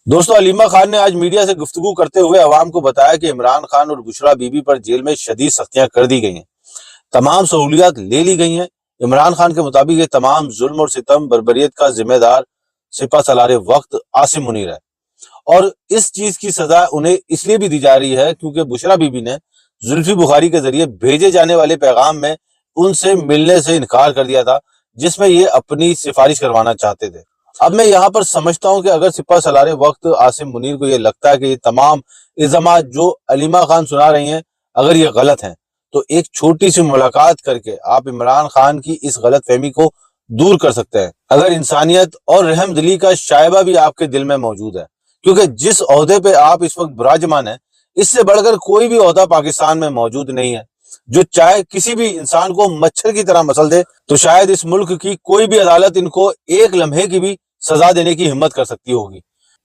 दोस्तों, अलीमा खान ने आज मीडिया से गुफ्तगू करते हुए अवाम को बताया कि इमरान खान और बुशरा बीबी पर जेल में शदीद सख्तियां कर दी गई हैं, तमाम सहूलियात ले ली गई हैं। इमरान खान के मुताबिक ये तमाम जुल्म और सितम बर्बरियत का जिम्मेदार सिपा सलार वक्त आसिम मुनीर है और इस चीज की सजा उन्हें इसलिए भी दी जा रही है क्योंकि बुशरा बीबी ने जुल्फी बुखारी के जरिए भेजे जाने वाले पैगाम में उनसे मिलने से इनकार कर दिया था, जिसमें ये अपनी सिफारिश करवाना चाहते थे। अब मैं यहाँ पर समझता हूँ कि अगर सिपा सलार वक्त आसिम मुनीर को ये लगता है कि ये तमाम इल्जामात जो अलीमा खान सुना रही हैं अगर ये गलत हैं, तो एक छोटी सी मुलाकात करके आप इमरान खान की इस गलत फहमी को दूर कर सकते हैं। अगर इंसानियत और रहमदिली का शायबा भी आपके दिल में मौजूद है, क्योंकि जिस ओहदे पे आप इस वक्त विराजमान है, इससे बढ़कर कोई भी ओहदा पाकिस्तान में मौजूद नहीं है जो चाहे किसी भी इंसान को मच्छर की तरह मसल दे, तो शायद इस मुल्क की कोई भी अदालत इनको एक लम्हे की भी सजा देने की हिम्मत कर सकती होगी।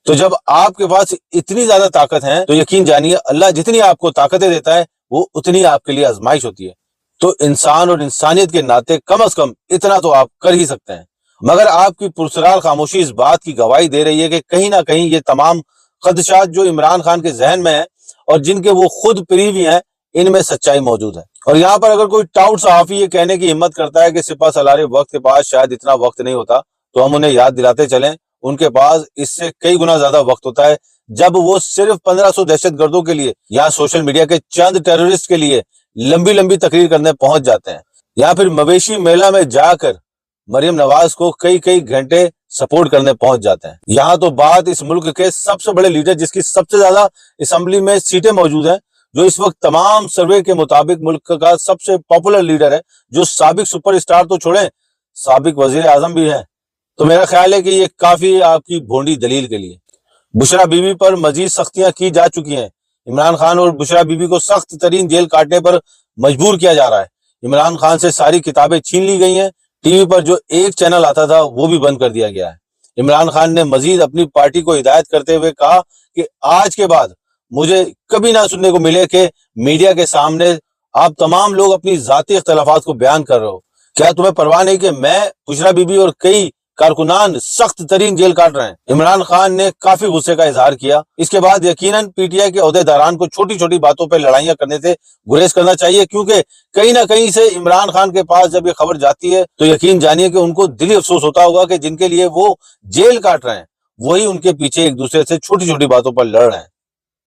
तो जब आपके पास इतनी ज्यादा ताकत है तो यकीन जानिए अल्लाह जितनी आपको ताकतें देता है वो उतनी आपके लिए आजमाइश होती है। तो इंसान और इंसानियत के नाते कम अज कम इतना तो आप कर ही सकते हैं। मगर आपकी पुरसरार खामोशी इस बात की गवाही दे रही है कि कहीं ना कहीं ये तमाम खदशात जो इमरान खान के जहन में है और जिनके वो खुद प्रीवी हैं, इनमें सच्चाई मौजूद है। और यहाँ पर अगर कोई टाउट सहाफी ये कहने की हिम्मत करता है कि सिपा सलार वक्त के पास शायद इतना वक्त नहीं होता, तो हम उन्हें याद दिलाते चलें उनके पास इससे कई गुना ज्यादा वक्त होता है जब वो सिर्फ 1500 दहशतगर्दों के लिए या सोशल मीडिया के चंद टेररिस्ट के लिए लंबी लंबी तकरीर करने पहुंच जाते हैं, या फिर मवेशी मेला में जाकर मरियम नवाज को कई कई घंटे सपोर्ट करने पहुंच जाते हैं। यहाँ तो बात इस मुल्क के सबसे बड़े लीडर जिसकी सबसे ज्यादा असेंबली में सीटें मौजूद हैं, जो इस वक्त तमाम सर्वे के मुताबिक मुल्क का सबसे पॉपुलर लीडर है, जो साबिक सुपरस्टार तो छोड़ें साबिक वजीर आजम भी है। तो मेरा ख्याल है कि ये काफी आपकी भोंडी दलील के लिए बुशरा बीबी पर मजीद सख्तियां की जा चुकी हैं। इमरान खान और बुशरा बीबी को सख्त तरीन जेल काटने पर मजबूर किया जा रहा है। इमरान खान से सारी किताबें छीन ली गई हैं। टीवी पर जो एक चैनल आता था वो भी बंद कर दिया गया है। इमरान खान ने मजीद अपनी पार्टी को हिदायत करते हुए कहा कि आज के बाद मुझे कभी ना सुनने को मिले कि मीडिया के सामने आप तमाम लोग अपनी जाती इख्तलाफात को बयान कर रहे हो। क्या तुम्हें परवाह नहीं कि मैं, बुशरा बीबी और कई कारकुनान सख्त तरीन जेल काट रहे हैं? इमरान खान ने काफी गुस्से का इजहार किया। इसके बाद यकीनन पीटीआई के ओहदेदारान को छोटी छोटी बातों पर लड़ाइयां करने से गुरेज करना चाहिए, क्योंकि कहीं ना कहीं से इमरान खान के पास जब ये खबर जाती है तो यकीन जानिए कि उनको दिली अफसोस होता होगा कि जिनके लिए वो जेल काट रहे हैं वही उनके पीछे एक दूसरे से छोटी छोटी बातों पर लड़ रहे हैं।